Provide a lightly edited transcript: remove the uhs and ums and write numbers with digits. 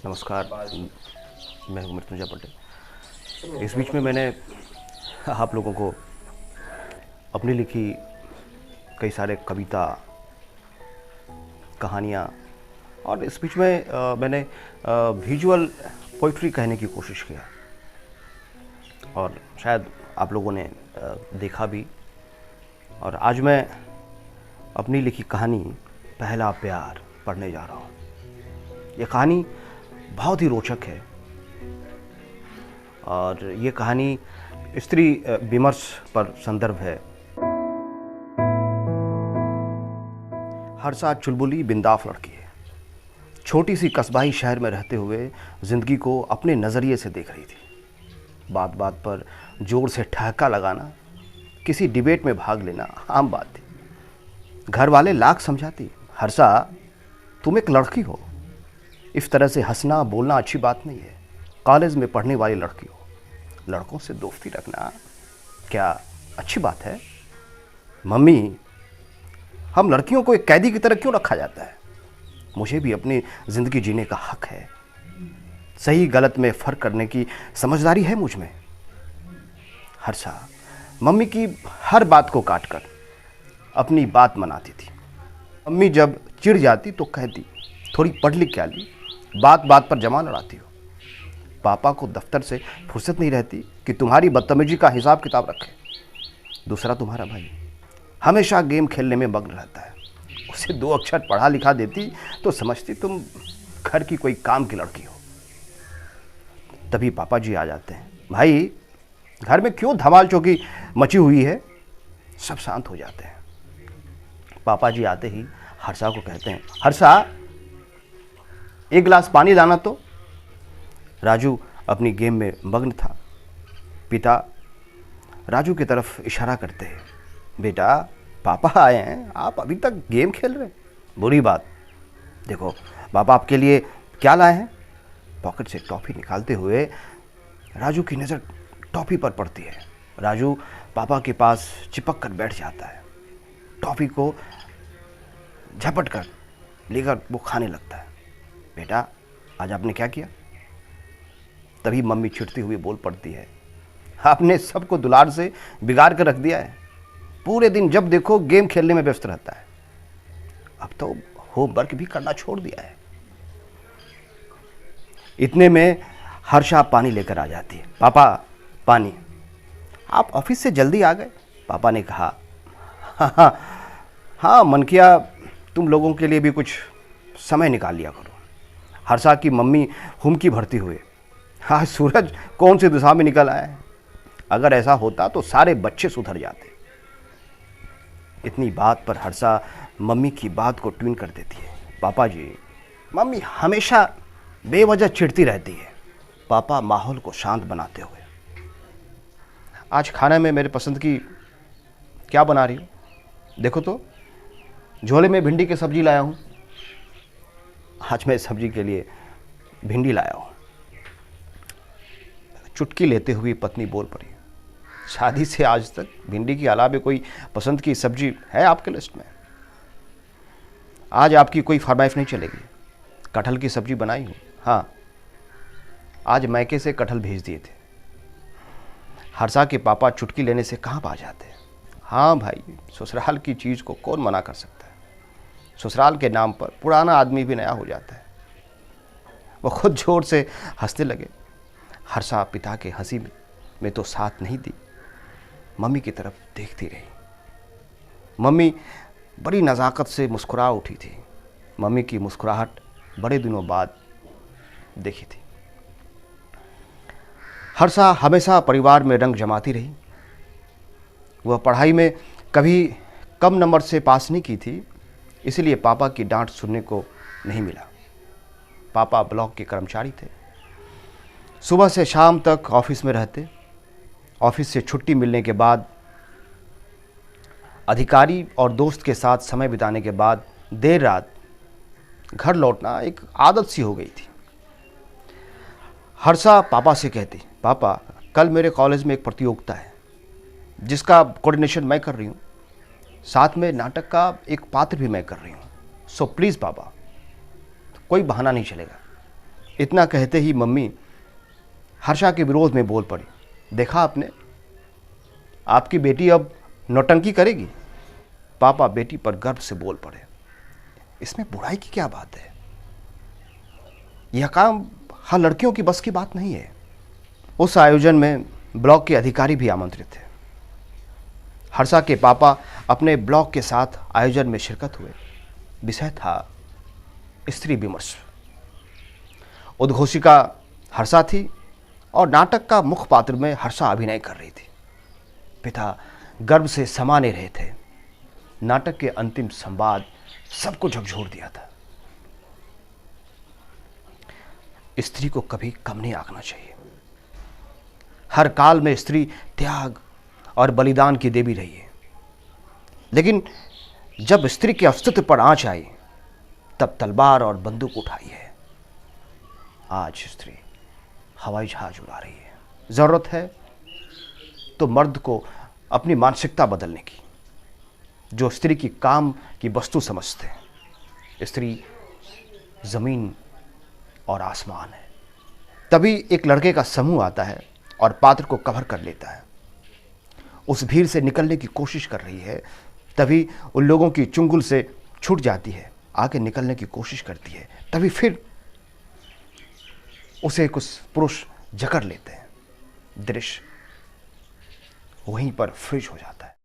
नमस्कार। मैं हूँ मृत्युंजय पटेल। इस बीच में मैंने आप लोगों को अपनी लिखी कई सारे कविता, कहानियाँ और इस बीच में मैंने विजुअल पोइट्री कहने की कोशिश किया और शायद आप लोगों ने देखा भी। और आज मैं अपनी लिखी कहानी पहला प्यार पढ़ने जा रहा हूँ। ये कहानी बहुत ही रोचक है और ये कहानी स्त्री विमर्श पर संदर्भ है। हर्षा चुलबुली बिंदास लड़की है। छोटी सी कस्बाई शहर में रहते हुए ज़िंदगी को अपने नज़रिए से देख रही थी। बात बात पर जोर से ठहाका लगाना, किसी डिबेट में भाग लेना आम बात थी। घर वाले लाख समझाती, हर्षा तुम एक लड़की हो, इस तरह से हंसना बोलना अच्छी बात नहीं है। कॉलेज में पढ़ने वाली लड़की हो, लड़कों से दोस्ती रखना क्या अच्छी बात है? मम्मी, हम लड़कियों को एक कैदी की तरह क्यों रखा जाता है? मुझे भी अपनी ज़िंदगी जीने का हक है। सही गलत में फ़र्क करने की समझदारी है मुझ में। हर्षा मम्मी की हर बात को काटकर अपनी बात मनाती थी। मम्मी जब चिढ़ जाती तो कहती, थोड़ी पढ़ लिख क्या ली, बात बात पर जमा लड़ाती हो। पापा को दफ्तर से फुर्सत नहीं रहती कि तुम्हारी बदतमीजी का हिसाब किताब रखे। दूसरा तुम्हारा भाई हमेशा गेम खेलने में मग्न रहता है। उसे 2 अक्षर पढ़ा लिखा देती तो समझती तुम घर की कोई काम की लड़की हो। तभी पापा जी आ जाते हैं। भाई, घर में क्यों धमाल चौकी मची हुई है? सब शांत हो जाते हैं। पापा जी आते ही हर्षा को कहते हैं, हर्षा एक गिलास पानी लाना तो। राजू अपनी गेम में मग्न था। पिता राजू की तरफ इशारा करते हैं, बेटा पापा आए हैं, आप अभी तक गेम खेल रहे हैं, बुरी बात। देखो पापा आपके लिए क्या लाए हैं। पॉकेट से टॉफ़ी निकालते हुए राजू की नज़र टॉफ़ी पर पड़ती है। राजू पापा के पास चिपक कर बैठ जाता है। टॉफ़ी को झपट कर लेकर वो खाने लगता है। बेटा आज आपने क्या किया? तभी मम्मी चिढ़ती हुई बोल पड़ती है, आपने सबको दुलार से बिगाड़ कर रख दिया है। पूरे दिन जब देखो गेम खेलने में व्यस्त रहता है। अब तो होमवर्क भी करना छोड़ दिया है। इतने में हर्षा पानी लेकर आ जाती है। पापा पानी। आप ऑफिस से जल्दी आ गए? पापा ने कहा, हाँ मन किया तुम लोगों के लिए भी कुछ समय निकाल लिया करो। हर्षा की मम्मी हुमकी भरती हुए, हाँ सूरज कौन सी दिशा में निकल आया है? अगर ऐसा होता तो सारे बच्चे सुधर जाते। इतनी बात पर हर्षा मम्मी की बात को ट्विन कर देती है। पापा जी, मम्मी हमेशा बेवजह चिढ़ती रहती है। पापा माहौल को शांत बनाते हुए, आज खाने में मेरे पसंद की क्या बना रही हो? देखो तो, झोले में भिंडी की सब्जी लाया हूँ। आज मैं सब्जी के लिए भिंडी लाया हूँ। चुटकी लेते हुए पत्नी बोल पड़ी, शादी से आज तक भिंडी के अलावा कोई पसंद की सब्जी है आपके लिस्ट में? आज आपकी कोई फरमाइश नहीं चलेगी। कटहल की सब्जी बनाई हूँ। हाँ, आज मैके से कटहल भेज दिए थे। हर्षा के पापा चुटकी लेने से कहाँ पा जाते हैं। हाँ भाई, ससुराल की चीज़ को कौन मना कर सकता है। ससुराल के नाम पर पुराना आदमी भी नया हो जाता है। वो खुद जोर से हंसने लगे। हर्षा पिता के हंसी में तो साथ नहीं दी, मम्मी की तरफ देखती रही। मम्मी बड़ी नज़ाकत से मुस्कुरा उठी थी। मम्मी की मुस्कुराहट बड़े दिनों बाद देखी थी। हर्षा हमेशा परिवार में रंग जमाती रही। वह पढ़ाई में कभी कम नंबर से पास नहीं की थी, इसलिए पापा की डांट सुनने को नहीं मिला। पापा ब्लॉक के कर्मचारी थे। सुबह से शाम तक ऑफिस में रहते। ऑफिस से छुट्टी मिलने के बाद अधिकारी और दोस्त के साथ समय बिताने के बाद देर रात घर लौटना एक आदत सी हो गई थी। हर्षा पापा से कहती, पापा कल मेरे कॉलेज में एक प्रतियोगिता है जिसका कोऑर्डिनेशन मैं कर रही हूँ, साथ में नाटक का एक पात्र भी मैं कर रही हूँ। सो प्लीज़ पापा, कोई बहाना नहीं चलेगा। इतना कहते ही मम्मी हर्षा के विरोध में बोल पड़ी, देखा आपने, आपकी बेटी अब नौटंकी करेगी। पापा बेटी पर गर्व से बोल पड़े, इसमें बुराई की क्या बात है, यह काम हर लड़कियों की बस की बात नहीं है। उस आयोजन में ब्लॉक के अधिकारी भी आमंत्रित थे। हर्षा के पापा अपने ब्लॉक के साथ आयोजन में शिरकत हुए। विषय था स्त्री विमर्श। उद्घोषिका हर्षा थी और नाटक का मुख्य पात्र में हर्षा अभिनय कर रही थी। पिता गर्व से समा नहीं रहे थे। नाटक के अंतिम संवाद सबको झकझोर दिया था। स्त्री को कभी कम नहीं आंकना चाहिए। हर काल में स्त्री त्याग और बलिदान की देवी रही है, लेकिन जब स्त्री के अस्तित्व पर आंच आई तब तलवार और बंदूक उठाई है। आज स्त्री हवाई जहाज उड़ा रही है। जरूरत है तो मर्द को अपनी मानसिकता बदलने की, जो स्त्री की काम की वस्तु समझते हैं। स्त्री जमीन और आसमान है। तभी एक लड़के का समूह आता है और पात्र को कवर कर लेता है। उस भीड़ से निकलने की कोशिश कर रही है, तभी उन लोगों की चुंगल से छूट जाती है, आगे निकलने की कोशिश करती है, तभी फिर उसे कुछ पुरुष जकड़ लेते हैं। दृश्य वहीं पर फ्रीज हो जाता है।